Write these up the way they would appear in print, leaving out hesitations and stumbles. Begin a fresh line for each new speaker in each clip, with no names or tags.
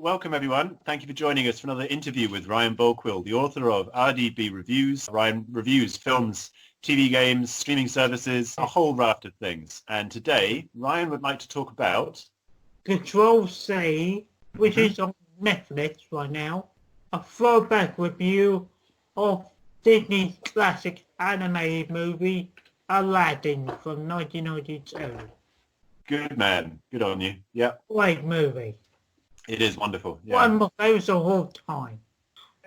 welcome everyone. Thank you for joining us for another interview with Ryan Bolquill, the author of RDB Reviews. Ryan reviews films, TV games, streaming services, a whole raft of things. And today, Ryan would like to talk about
Control C, which is on Netflix right now. A throwback review of Disney's classic animated movie, Aladdin from 1992.
Good man. Good on you. Yeah,
Great movie.
it is wonderful. Yeah.
One of my favourites of all time.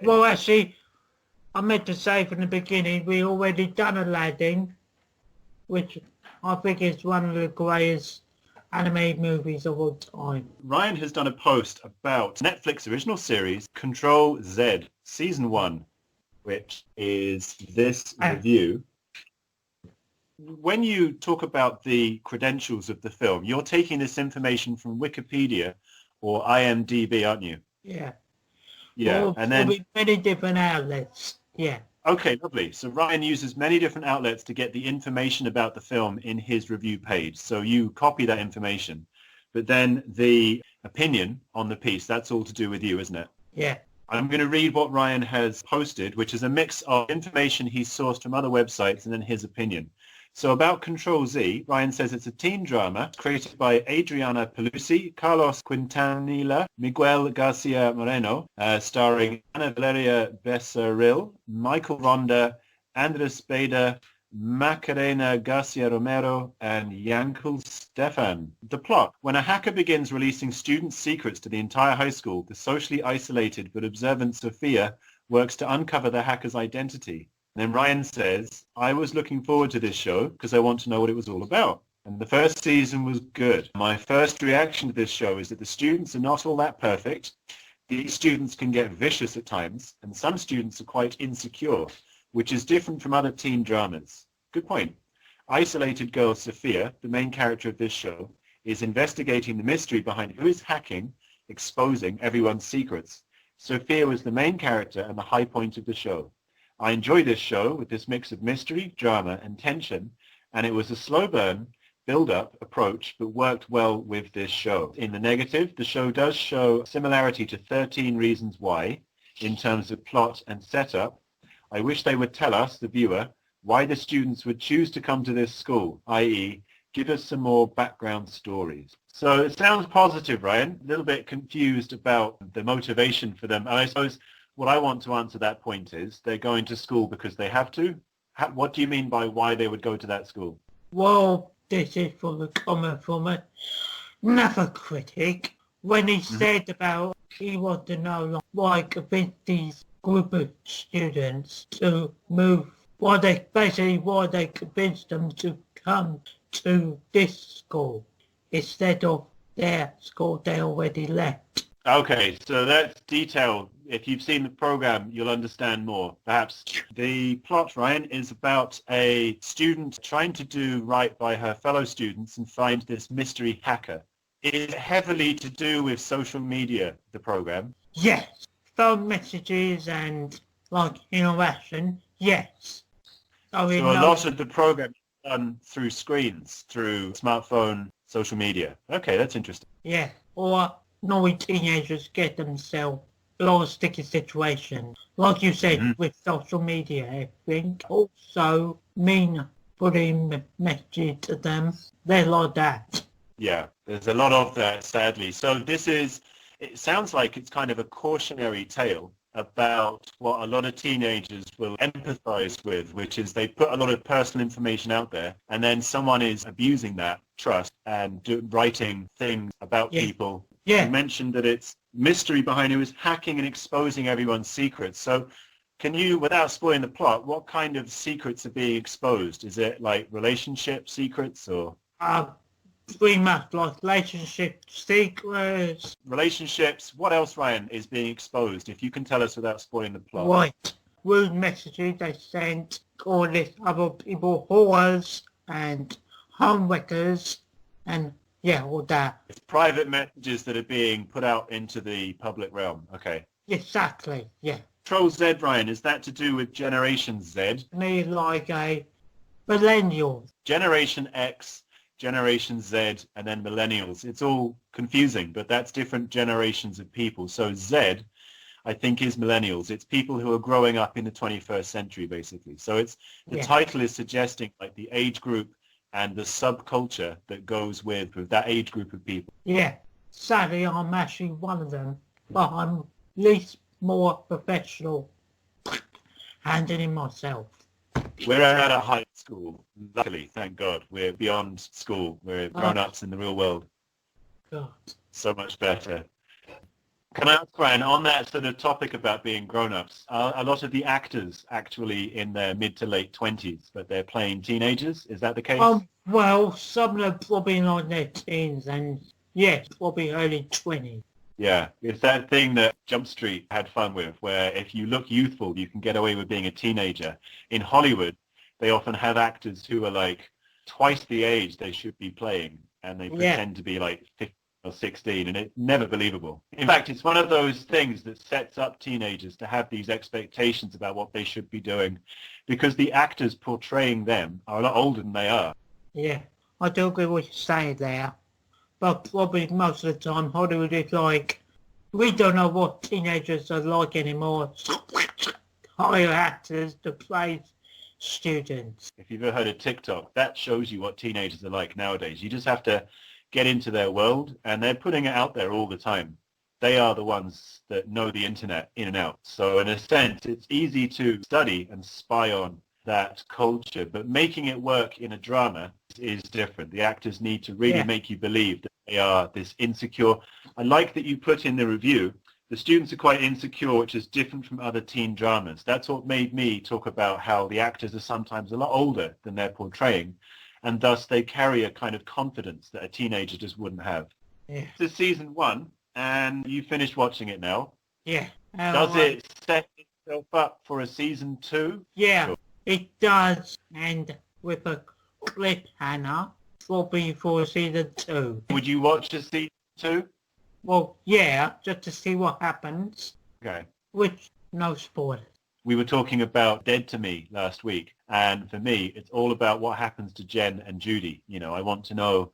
Well, actually, I meant to say from the beginning, we already done Aladdin, which I think is one of the greatest animated movies of all time.
Ryan has done a post about Netflix original series Control Z, Season 1, which is this review. When you talk about the credentials of the film, you're taking this information from Wikipedia or IMDb, aren't you?
Yeah.
Yeah,
Or
and then...
many different outlets. Yeah.
Okay, lovely. So Ryan uses many different outlets to get the information about the film in his review page. So you copy that information, but then the opinion on the piece, that's all to do with you, isn't it?
Yeah.
I'm going to read what Ryan has posted, which is a mix of information he's sourced from other websites and then his opinion. So about Control Z, Ryan says it's a teen drama created by Adriana Pelusi, Carlos Quintanilla, Miguel Garcia Moreno, starring Ana Valeria Becerril, Michael Ronda, Andres Beda, Macarena Garcia Romero, and Yankel Stefan. The plot. When a hacker begins releasing students' secrets to the entire high school, the socially isolated but observant Sophia works to uncover the hacker's identity. And then Ryan says, I was looking forward to this show because I want to know what it was all about. And the first season was good. My first reaction to this show is that the students are not all that perfect. These students can get vicious at times, and some students are quite insecure, which is different from other teen dramas. Good point. Isolated girl Sophia, the main character of this show, is investigating the mystery behind who is hacking, exposing everyone's secrets. Sophia was the main character and the high point of the show. I enjoyed this show with this mix of mystery, drama, and tension, and it was a slow burn, build-up approach, but worked well with this show. In the negative, the show does show similarity to 13 Reasons Why in terms of plot and setup. I wish they would tell us, the viewer, why the students would choose to come to this school, i.e., give us some more background stories. So it sounds positive, Ryan. A little bit confused about the motivation for them. And I suppose what I want to answer that point is they're going to school because they have to. What do you mean by why they would go to that school?
Well, this is from a comment from another critic when he said about he wanted to know why convince these group of students to move, why they convinced them to come to this school instead of their school they already left.
Okay, so that's detailed. If you've seen the program, you'll understand more. Perhaps the plot, Ryan, is about a student trying to do right by her fellow students and find this mystery hacker. It is heavily to do with social media, the program.
Yes. Phone messages and like interaction, yes.
So a lot of the program is done through screens, through smartphone, social media. Okay, that's interesting.
Yeah, or naughty teenagers get themselves a lot of sticky situations. Like you said, with social media, I think. Also, putting messages to them. They're like that.
Yeah, there's a lot of that, sadly. So it sounds like it's kind of a cautionary tale about what a lot of teenagers will empathize with, which is they put a lot of personal information out there, and then someone is abusing that trust and writing things about people.
Yeah.
You mentioned that it's mystery behind who is hacking and exposing everyone's secrets. So can you, without spoiling the plot, what kind of secrets are being exposed? Is it like relationship secrets or?
Pretty much like relationship secrets.
Relationships. What else, Ryan, is being exposed? If you can tell us without spoiling the plot.
Right. Rude messages they sent, calling other people whores and homewreckers and all that.
It's private messages that are being put out into the public realm. Okay.
Exactly, yeah.
Control Z, Ryan, is that to do with Generation Z?
Me like a millennial.
Generation X Generation Z, and then millennials. It's all confusing, but that's different generations of people. So Z, I think, is millennials. It's people who are growing up in the 21st century, basically. So it's the title is suggesting like the age group and the subculture that goes with that age group of people.
Yeah. Sadly, I'm actually one of them, but I'm at least more professional handling myself.
We're out of high school. Luckily, thank God. We're beyond school. We're grown-ups in the real world.
God.
So much better. Can I ask, Brian, on that sort of topic about being grown-ups, are a lot of the actors actually in their mid to late 20s, but they're playing teenagers? Is that the case?
Well, some of them probably like their teens and, yes, probably early 20s.
Yeah, it's that thing that Jump Street had fun with, where if you look youthful, you can get away with being a teenager. In Hollywood, they often have actors who are like twice the age they should be playing, and they pretend to be like 15 or 16, and it's never believable. In fact, it's one of those things that sets up teenagers to have these expectations about what they should be doing, because the actors portraying them are a lot older than they are.
Yeah, I do agree with what you're saying there. But probably most of the time, Hollywood is like, we don't know what teenagers are like anymore. Hire actors to play students.
If you've ever heard of TikTok, that shows you what teenagers are like nowadays. You just have to get into their world, and they're putting it out there all the time. They are the ones that know the internet in and out. So in a sense, it's easy to study and spy on that culture, but making it work in a drama is different. The actors need to really make you believe that they are this insecure. I like that you put in the review, the students are quite insecure, which is different from other teen dramas. That's what made me talk about how the actors are sometimes a lot older than they're portraying, and thus they carry a kind of confidence that a teenager just wouldn't have.
Yeah.
This is season 1, and you finished watching it now.
Yeah.
Does it set itself up for a season 2?
Yeah.
Sure.
It does, and with a cliffhanger, probably for season 2.
Would you watch a season 2?
Well, yeah, just to see what happens.
Okay.
Which, no spoilers.
We were talking about Dead to Me last week, and for me, it's all about what happens to Jen and Judy. You know, I want to know,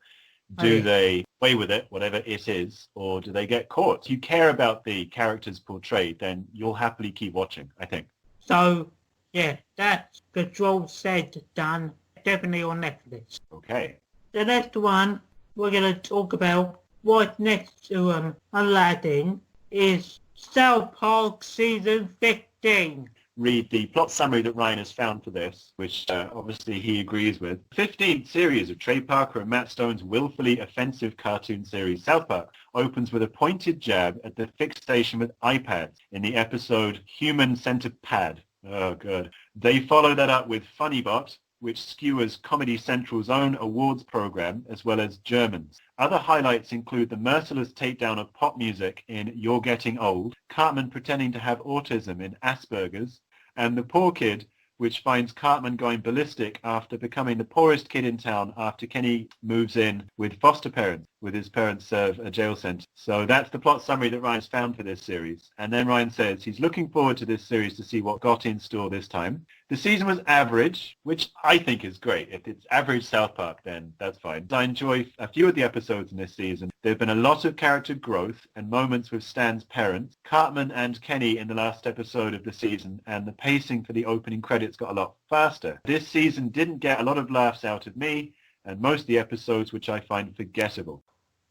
do they away with it, whatever it is, or do they get caught? If you care about the characters portrayed, then you'll happily keep watching, I think.
So, yeah, that's Control Z done, definitely on Netflix.
Okay.
The next one we're going to talk about, right next to Aladdin, is South Park Season 15.
Read the plot summary that Ryan has found for this, which obviously he agrees with. 15th series of Trey Parker and Matt Stone's willfully offensive cartoon series South Park opens with a pointed jab at the fixation with iPads in the episode Human Centipad. Oh, good. They follow that up with Funnybot, which skewers Comedy Central's own awards program, as well as Germans. Other highlights include the merciless takedown of pop music in You're Getting Old, Cartman pretending to have autism in Asperger's, and The Poor Kid, which finds Cartman going ballistic after becoming the poorest kid in town after Kenny moves in with foster parents, with his parents serve a jail sentence. So that's the plot summary that Ryan's found for this series. And then Ryan says he's looking forward to this series to see what got in store this time. The season was average, which I think is great. If it's average South Park, then that's fine. I enjoy a few of the episodes in this season. There have been a lot of character growth and moments with Stan's parents, Cartman and Kenny in the last episode of the season, and the pacing for the opening credits got a lot faster. This season didn't get a lot of laughs out of me, and most of the episodes which I find forgettable.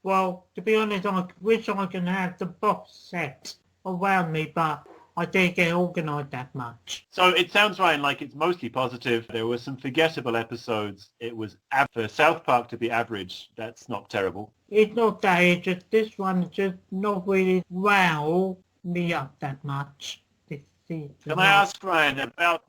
Well, to be honest, I wish I could have the box set around me, but I didn't get organised that much.
So it sounds, Ryan, like it's mostly positive. There were some forgettable episodes. It was for South Park to be average. That's not terrible.
It's not that, it's just this one just not really wow me up that much this season.
Can I ask, Ryan, about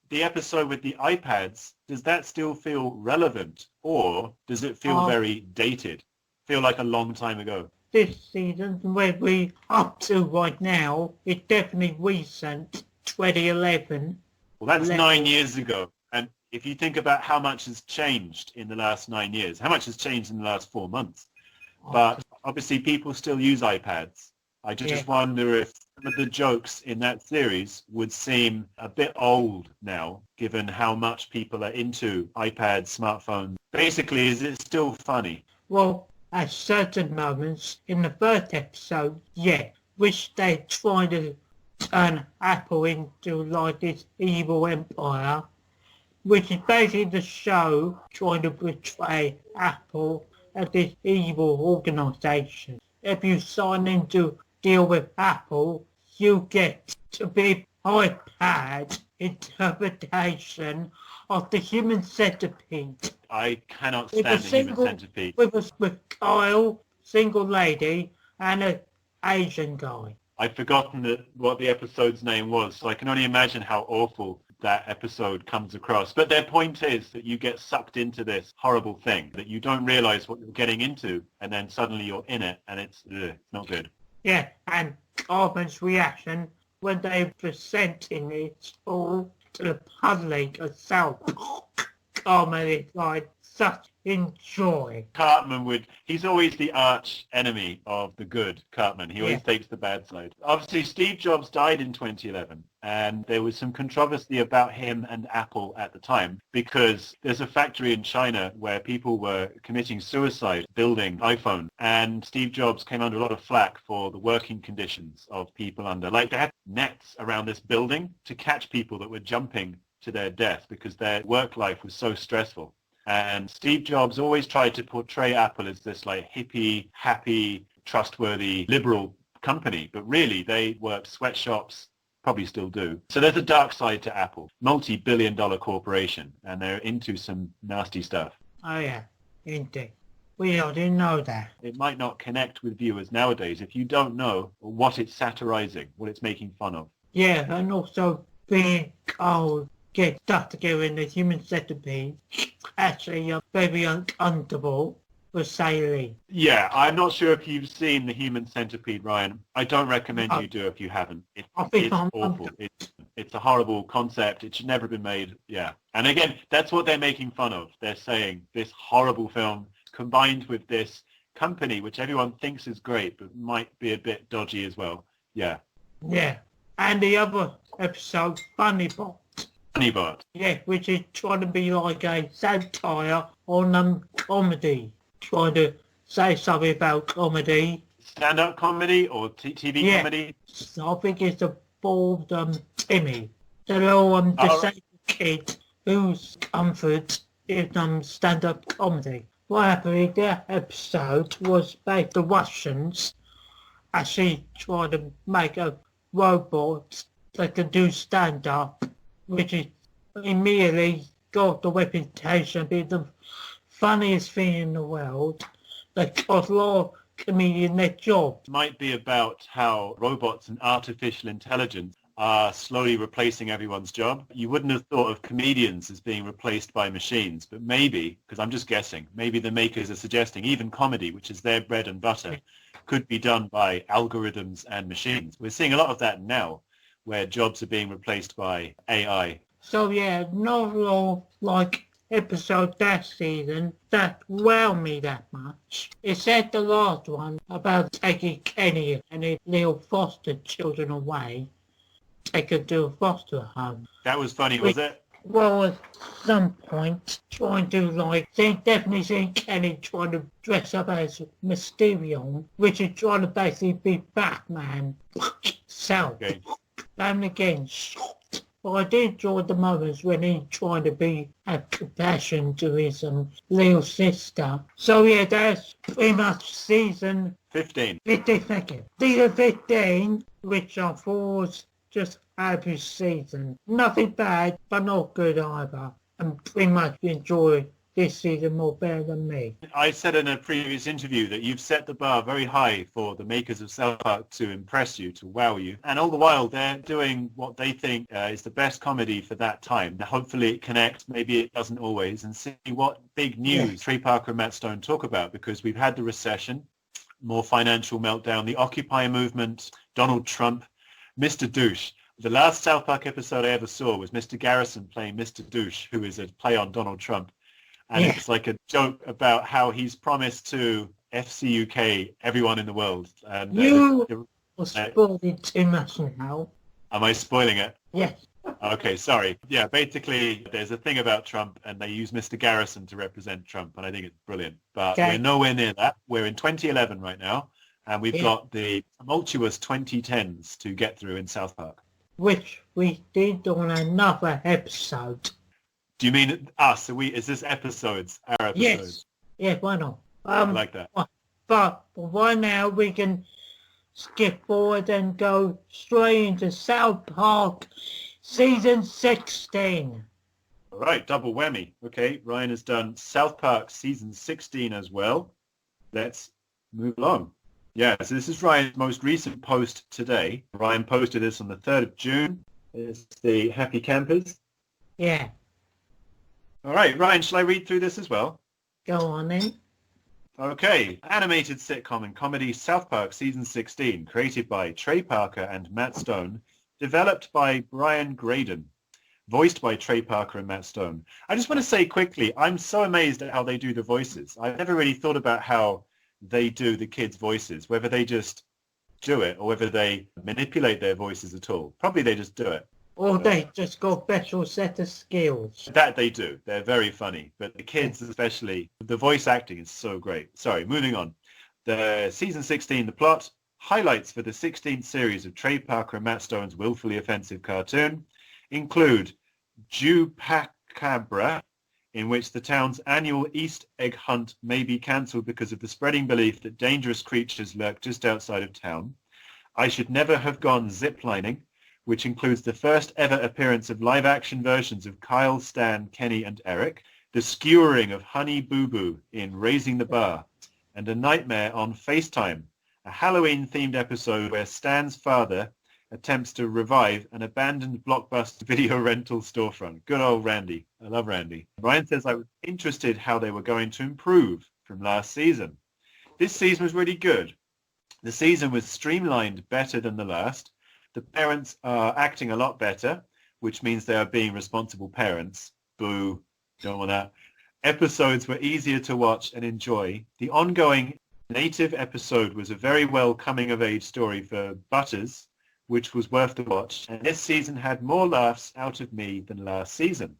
the episode with the iPads? Does that still feel relevant, or does it feel very dated? Feel like a long time ago?
This season, where we up to right now, is definitely recent, 2011.
Well, that's 9 years ago. And if you think about how much has changed in the last 9 years, how much has changed in the last 4 months? But obviously people still use iPads. I just wonder if Some of the jokes in that series would seem a bit old now, given how much people are into iPads, smartphones. Basically, is it still funny?
Well, at certain moments in the first episode, yeah, which they try to turn Apple into like this evil empire, which is basically the show trying to portray Apple as this evil organisation. If you sign in to deal with Apple, you get to be iPad interpretation of the human centipede.
I cannot
With a
stand the human
single,
centipede.
with Kyle, single lady, and an Asian guy.
I've forgotten what the episode's name was, so I can only imagine how awful that episode comes across. But their point is that you get sucked into this horrible thing, that you don't realize what you're getting into, and then suddenly you're in it, and it's not good.
Yeah, and Carmen's reaction when they presenting it all to the public itself. Carmen is like such enjoy.
Cartman he's always the arch enemy of the good, Cartman. He always takes the bad side. Obviously, Steve Jobs died in 2011, and there was some controversy about him and Apple at the time, because there's a factory in China where people were committing suicide building iPhone, and Steve Jobs came under a lot of flack for the working conditions of people under. Like, they had nets around this building to catch people that were jumping to their death because their work life was so stressful. And Steve Jobs always tried to portray Apple as this like hippie, happy, trustworthy, liberal company. But really, they worked sweatshops, probably still do. So there's a dark side to Apple, multi-billion-dollar corporation, and they're into some nasty stuff.
Oh yeah, indeed. We already know that.
It might not connect with viewers nowadays if you don't know what it's satirizing, what it's making fun of.
Yeah, and also being cold, get stuck together in the human centipede. Actually, very uncomfortable for Sally.
Yeah, I'm not sure if you've seen The Human Centipede, Ryan. I don't recommend you do if you haven't. It's awful. It's a horrible concept. It should never have been made. Yeah. And again, that's what they're making fun of. They're saying this horrible film combined with this company, which everyone thinks is great, but might be a bit dodgy as well. Yeah.
Yeah. And the other episode, Funny Bot.
Honeybot.
Yeah, which is trying to be like a satire on comedy. Trying to say something about comedy.
Stand-up comedy or TV comedy?
So I think it's involved Timmy. The little disabled kid whose comfort is stand-up comedy. What happened in that episode was about the Russians actually trying to make a robot that can do stand-up, which is immediately got the reputation of being the funniest thing in the world. That cost a lot of comedians their jobs.
Might be about how robots and artificial intelligence are slowly replacing everyone's job. You wouldn't have thought of comedians as being replaced by machines, but maybe, because I'm just guessing, maybe the makers are suggesting even comedy, which is their bread and butter, could be done by algorithms and machines. We're seeing a lot of that now, where jobs are being replaced by AI.
So yeah, not all like episode that season that wowed me that much. Except the last one about taking Kenny and his little foster children away, taken to a foster home.
That was funny, was it?
Well, at some point, trying to definitely seeing Kenny trying to dress up as Mysterio, which is trying to basically be Batman. So,
Okay.
and again, but I did enjoy the moments when he tried to have compassion to his little sister. So yeah, that's pretty much season
15.
15, thank you. Season 15, which I thought was just average season. Nothing bad, but not good either. And pretty much enjoyed this season more better than me.
I said in a previous interview that you've set the bar very high for the makers of South Park to impress you, to wow you. And all the while, they're doing what they think is the best comedy for that time. Now, hopefully it connects, maybe it doesn't always, and see what big news Trey Parker and Matt Stone talk about, because we've had the recession, more financial meltdown, the Occupy movement, Donald Trump, Mr. Douche. The last South Park episode I ever saw was Mr. Garrison playing Mr. Douche, who is a play on Donald Trump. And it's like a joke about how he's promised to FC UK everyone in the world. And
I'll spoil it too much now.
Am I spoiling it?
Yes.
Okay, sorry. Yeah, basically, there's a thing about Trump, and they use Mr. Garrison to represent Trump, and I think it's brilliant. But
Okay.
we're nowhere near that. We're in 2011 right now, and we've
Yeah.
got the tumultuous 2010s to get through in South Park.
Which we did on another episode.
Do you mean us? Is this episodes? Our episodes?
Yes. Yeah, why not?
I like that.
But right now we can skip forward and go straight into South Park Season 16.
All right, double whammy. Okay, Ryan has done South Park Season 16 as well. Let's move along. Yeah, so this is Ryan's most recent post today. Ryan posted this on the 3rd of June. It's the Happy Campers.
Yeah,
All right, Ryan, shall I read through this as well?
go on then.
Okay, animated sitcom and comedy South Park Season 16, created by Trey Parker and Matt Stone, developed by Brian Graydon, voiced by Trey Parker and Matt Stone. I just want to say quickly, I'm so amazed at how they do the voices. I've never really thought about how they do the kids' voices, whether they just do it or whether they manipulate their voices at all. Probably they just do it.
Or they just got a special set of skills.
That they do. They're very funny. But the kids especially, the voice acting is so great. Sorry, moving on. The Season 16, the plot, highlights for the 16th series of Trey Parker and Matt Stone's willfully offensive cartoon include Jupacabra, in which the town's annual Easter egg hunt may be cancelled because of the spreading belief that dangerous creatures lurk just outside of town. I Should Never Have Gone Ziplining, which includes the first ever appearance of live-action versions of Kyle, Stan, Kenny, and Eric, the skewering of Honey Boo Boo in Raising the Bar, and A Nightmare on FaceTime, a Halloween-themed episode where Stan's father attempts to revive an abandoned Blockbuster video rental storefront. Good old Randy. I love Randy. Ryan says, I was interested how they were going to improve from last season. This season was really good. The season was streamlined better than the last. The parents are acting a lot better, which means they are being responsible parents. Boo. Don't want that. Episodes were easier to watch and enjoy. The ongoing native episode was a very well coming-of-age story for Butters, which was worth the watch. And this season had more laughs out of me than last season.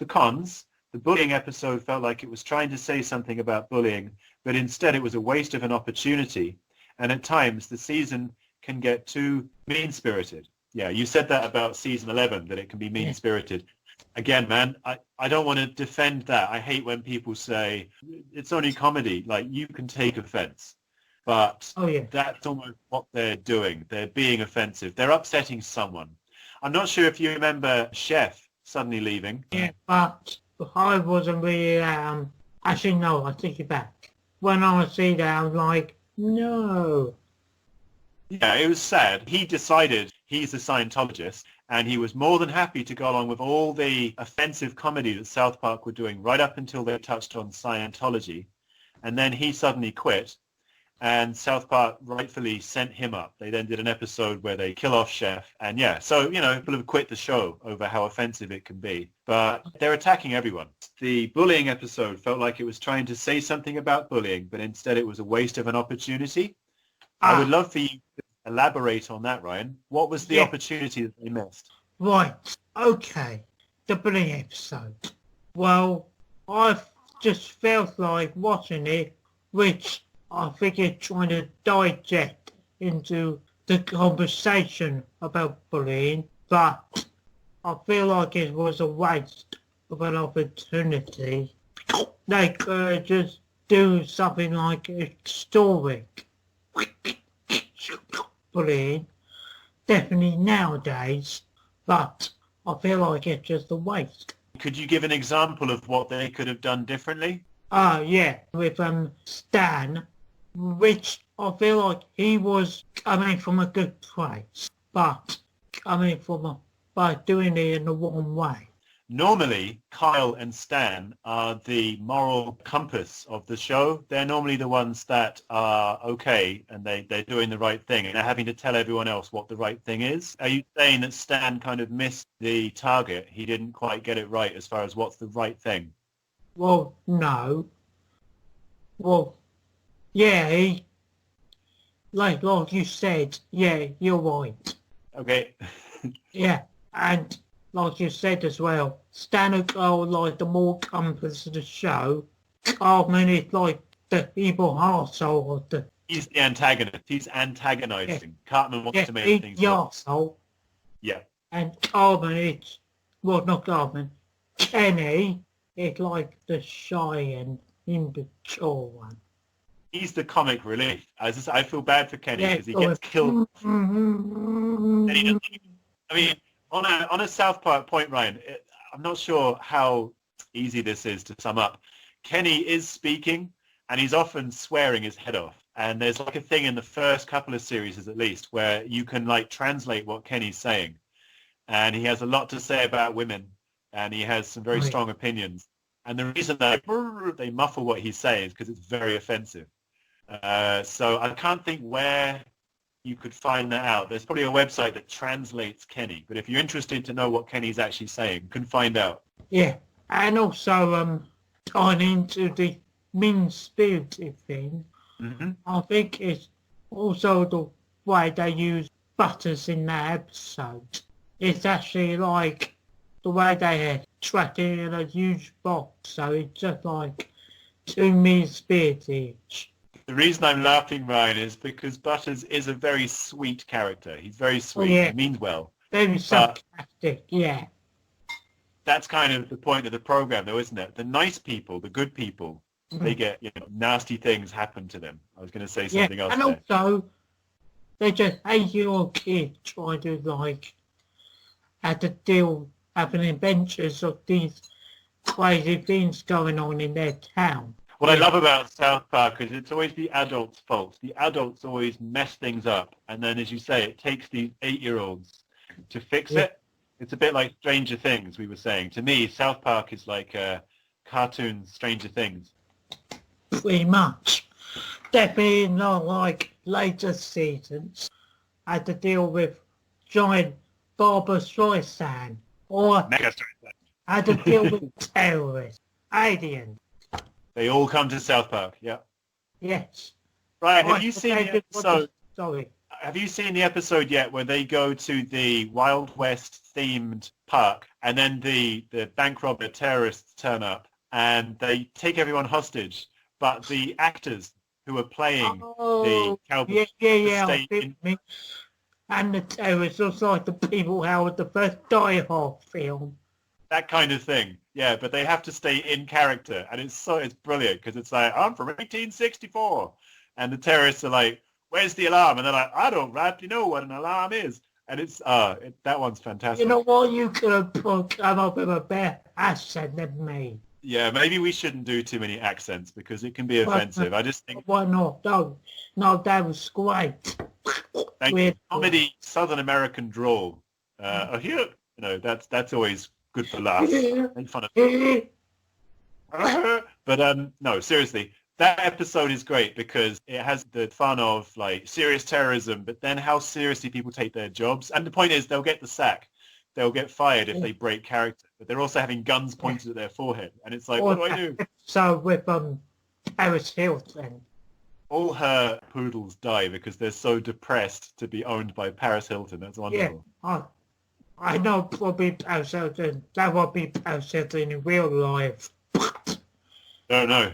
The cons. The bullying episode felt like it was trying to say something about bullying, but instead it was a waste of an opportunity. And at times, the season can get too mean-spirited. Yeah, you said that about season 11, that it can be mean-spirited. Again, man, I don't want to defend that. I hate when people say, it's only comedy. Like, you can take offense. But that's almost what they're doing. They're being offensive. They're upsetting someone. I'm not sure if you remember Chef suddenly leaving.
Yeah, but I wasn't really, actually, no, I take it back. When I see that, I'm like, no.
Yeah, it was sad. He decided he's a Scientologist, and he was more than happy to go along with all the offensive comedy that South Park were doing right up until they touched on Scientology. And then he suddenly quit, and South Park rightfully sent him up. They then did an episode where they kill off Chef. And yeah, so, you know, people have quit the show over how offensive it can be. But they're attacking everyone. The bullying episode felt like it was trying to say something about bullying, but instead it was a waste of an opportunity. I would love for you to elaborate on that, Ryan. What was the opportunity that they missed?
Right, okay. The bullying episode. Well, I've just felt like watching it, which I figured trying to digest into the conversation about bullying, but I feel like it was a waste of an opportunity. They could just do something like historic bullying, definitely nowadays, but I feel like it's just a waste.
Could you give an example of what they could have done differently?
Yeah, with Stan, which I feel like he was coming from a good place, but coming from by doing it in the wrong way.
Normally, Kyle and Stan are the moral compass of the show. They're normally the ones that are okay and they're doing the right thing and they're having to tell everyone else what the right thing is. Are you saying that Stan kind of missed the target? He didn't quite get it right as far as what's the right thing?
Well, no. Well, yeah, like you said, yeah, you're right.
Okay.
Yeah, and like you said as well, Stan and Carl like the more compass of the show. Cartman is like the evil arsehole of the
He's the antagonist. He's
yeah,
antagonizing. Cartman wants
yeah,
to make
he's
things
the
work.
arsehole,
Yeah.
and Cartman is well not Cartman. Kenny is like the shy and immature one.
He's the comic relief. I feel bad for Kenny
Yeah,
because he
going,
gets killed. And he doesn't, I mean, on a South Park point, Ryan, I'm not sure how easy this is to sum up. Kenny is speaking, and he's often swearing his head off. And there's like a thing in the first couple of series, at least, where you can like translate what Kenny's saying. And he has a lot to say about women, and he has some very
right.
strong opinions. And the reason that they muffle what he's saying is because it's very offensive. So I can't think where you could find that out. There's probably a website that translates Kenny, but if you're interested to know what Kenny's actually saying, you can find out.
Yeah, and also tying into the mean-spirited thing,
Hmm.
I think it's also the way they use Butters in that episode. It's actually like the way they had trapped it in a huge box, so it's just like two mean-spirited each.
The reason I'm laughing, Ryan, is because Butters is a very sweet character. He's very
Oh
sweet.
yeah,
He means well.
very
But
sarcastic, yeah.
that's kind of the point of the program, though, isn't it? The nice people, the good people, they
Mhm.
get, nasty things happen to them. I was going to say
Yeah,
something else
and
there.
also they just 8-year-old kid trying to like had to deal having adventures of these crazy things going on in their town.
What I
Yeah,
love about South Park is it's always the adults' fault. The adults always mess things up. And then, as you say, it takes these 8-year-olds to fix
yeah,
it. It's a bit like Stranger Things, we were saying. To me, South Park is like a cartoon Stranger Things.
pretty much. Definitely not like later seasons. Had to deal with giant Barbara Streisand, or
Mega
had to deal with terrorists, aliens.
They all come to South Park, yeah.
Yes.
Ryan,
I
have you seen the
forget what the
episode?
story.
Have you seen the episode yet where they go to the Wild West themed park and then the bank robber terrorists turn up and they take everyone hostage, but the actors who are playing the
Oh,
cowboy
yeah, I
stay
think
in
me. And the terrorists looks like the people how with the first Die Hard film.
that kind of thing. Yeah, but they have to stay in character, and it's brilliant because it's like I'm from 1864, and the terrorists are like, "Where's the alarm?" And they're like, "I don't rightly know what an alarm is," and it's that one's
You
fantastic.
know what? You could have come up with a better accent than me.
Yeah, maybe we shouldn't do too many accents because it can be offensive. I just think
Why not? No, that was great.
like
Weird.
comedy, Southern American drawl. Here, that's always good for laughs. Make fun of. But no, seriously, that episode is great because it has the fun of like serious terrorism, but then how seriously people take their jobs. And the point is, they'll get the sack, they'll get fired if they break character, but they're also having guns pointed at their forehead, and it's like, what do I do?
So with Paris Hilton.
All her poodles die because they're so depressed to be owned by Paris Hilton. That's wonderful.
Yeah, I know probably Paris Hilton. That would be Paris Hilton in real life.
Oh no.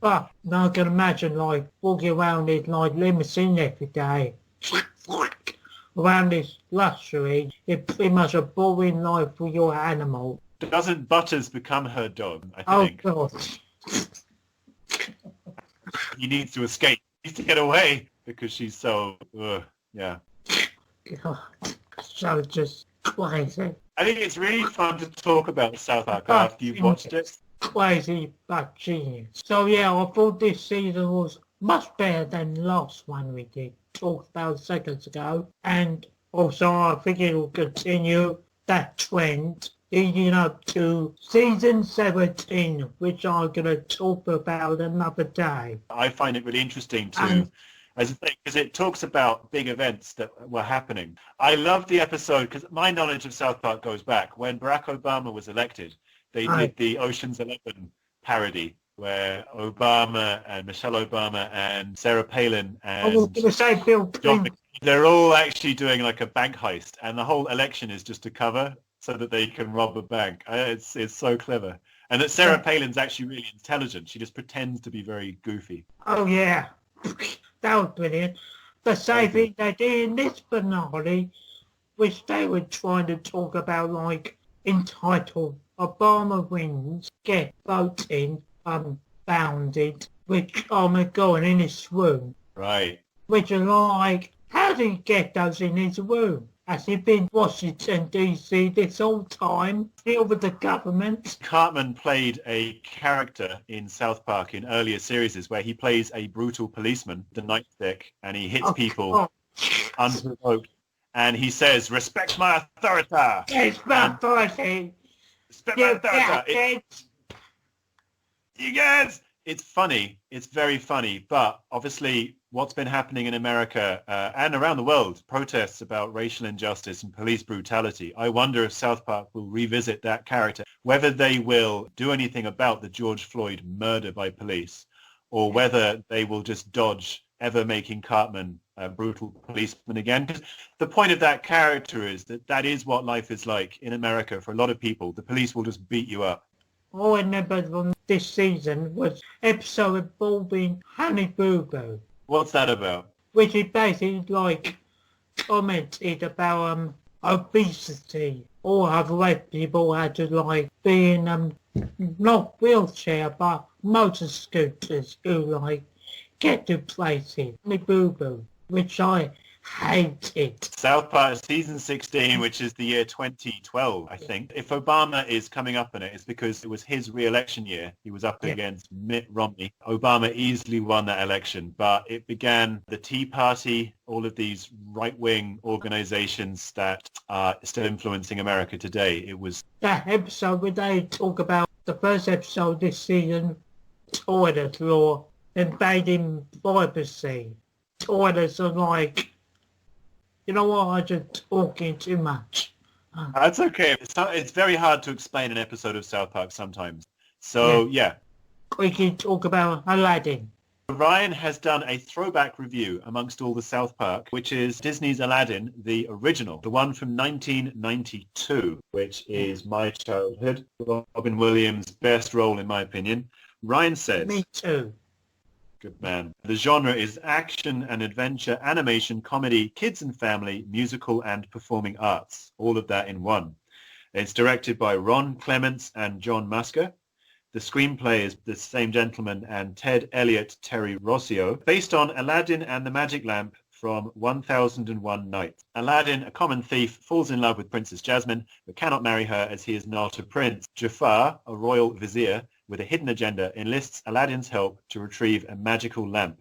But now I can imagine like walking around in like limousine every day. Around this luxury, it's pretty much a boring life for your animal.
Doesn't Butters become her dog? I
Oh
think
God.
he needs to escape. He needs to get away because she's so. Yeah.
God. So just crazy.
I think it's really fun to talk about South Park after you've watched it.
Crazy but genius. So yeah, I thought this season was much better than the last one we did talked about seconds ago. And also I think it will continue that trend leading up to season 17, which I'm going to talk about another day.
I find it really interesting to,
And
as I say, because it talks about big events that were happening. I love the episode because my knowledge of South Park goes back when Barack Obama was elected. They did the Ocean's 11 parody where Obama and Michelle Obama and Sarah Palin
I was
and
going to say Bill
John
Clinton.
they're all actually doing like a bank heist, and the whole election is just a cover so that they can rob a bank. It's so clever. And that Sarah Palin's actually really intelligent. She just pretends to be very goofy.
Oh, yeah. That was brilliant. The same thing they did in this finale, which they were trying to talk about, like, entitled Obama wins, get voting unbounded, with Obama going in his room.
Right.
Which are like, how did he get those in his room? Has he been Washington D.C. this whole time, deal with the government?
Cartman played a character in South Park in earlier series where he plays a brutal policeman, the nightstick, and he hits people unprovoked. And he says, "Respect my authority."
It's my authority.
Respect my
You
authority.
bastards.
You guys! It's funny. It's very funny. But obviously what's been happening in America and around the world, protests about racial injustice and police brutality. I wonder if South Park will revisit that character, whether they will do anything about the George Floyd murder by police, or whether they will just dodge ever making Cartman a brutal policeman again. Because the point of that character is that that is what life is like in America for a lot of people. The police will just beat you up.
All I remember from this season was episode involving Honey Boo Boo,
What's that about?
which is basically like commented about obesity, or other people had to like be in not wheelchair but motor scooters who like get to places. Honey Boo Boo, which I hated.
South Park season 16, which is the year 2012, I think. If Obama is coming up in it, it's because it was his re-election year. He was up against Mitt Romney. Obama easily won that election, but it began the Tea Party, all of these right-wing organizations that are still influencing America today. It was
That episode where they talk about the first episode this season, toilet law, invading privacy. Toilets are like, you know what, I'm just talking too much.
That's okay. It's very hard to explain an episode of South Park sometimes. So, yeah.
We can talk about Aladdin.
Ryan has done a throwback review amongst all the South Park, which is Disney's Aladdin, the original, the one from 1992, which is my childhood. Robin Williams' best role, in my opinion. Ryan says...
Me too.
Good man. The genre is action and adventure, animation, comedy, kids and family, musical and performing arts. All of that in one. It's directed by Ron Clements and John Musker. The screenplay is the same gentleman and Ted Elliott Terry Rossio, based on Aladdin and the Magic Lamp from 1001 Nights. Aladdin, a common thief, falls in love with Princess Jasmine, but cannot marry her as he is not a prince. Jafar, a royal vizier, with a hidden agenda, enlists Aladdin's help to retrieve a magical lamp.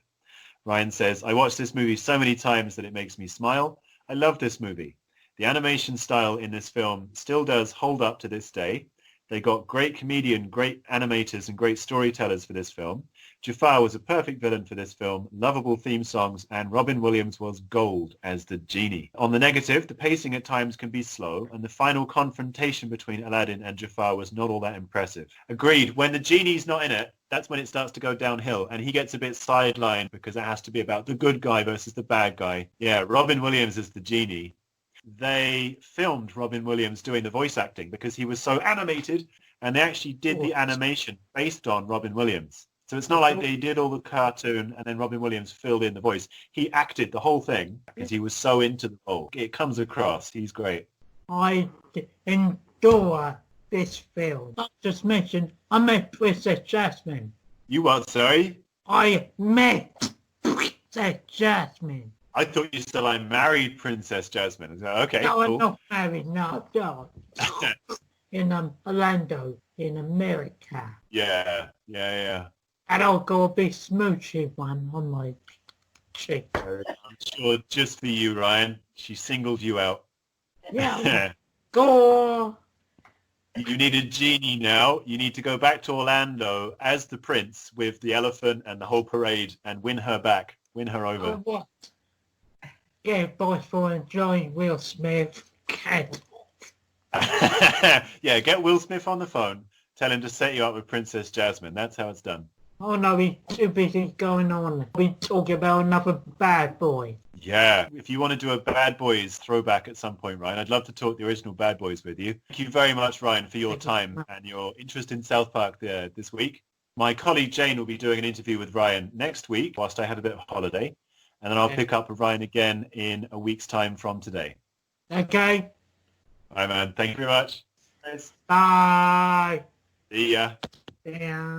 Ryan says, "I watched this movie so many times that it makes me smile. I love this movie. The animation style in this film still does hold up to this day. They got great comedian, great animators, and great storytellers for this film. Jafar was a perfect villain for this film, lovable theme songs, and Robin Williams was gold as the genie. On the negative, the pacing at times can be slow, and the final confrontation between Aladdin and Jafar was not all that impressive." Agreed. When the genie's not in it, that's when it starts to go downhill, and he gets a bit sidelined because it has to be about the good guy versus the bad guy. Yeah, Robin Williams is the genie. They filmed Robin Williams doing the voice acting because he was so animated, and they actually did the animation based on Robin Williams. So it's not like they did all the cartoon and then Robin Williams filled in the voice. He acted the whole thing because he was so into the role. It comes across. He's great.
I adore this film. Not just mentioned, I met Princess Jasmine.
You what, sorry?
I met Princess Jasmine.
I thought you said I married Princess Jasmine. Okay,
No,
cool.
I'm not married, no. In Orlando, in America.
Yeah.
And I'll go a big smoochy one on my cheek.
I'm sure just for you, Ryan. She singled you out.
Yeah. Go.
You need a genie now. You need to go back to Orlando as the prince with the elephant and the whole parade and win her back. Win her over.
What? Get boys for enjoying Will Smith. Cat.
Yeah, get Will Smith on the phone. Tell him to set you up with Princess Jasmine. That's how it's done.
Oh no, he's too busy going on. We talking about another bad boy.
Yeah, if you want to do a Bad Boys throwback at some point, Ryan, I'd love to talk the original Bad Boys with you. Thank you very much, Ryan, for your time and your interest in South Park this week. My colleague Jane will be doing an interview with Ryan next week whilst I had a bit of holiday. And then I'll pick up with Ryan again in a week's time from today.
Okay.
All right, man. Thank you very much.
Bye.
See ya.
Yeah.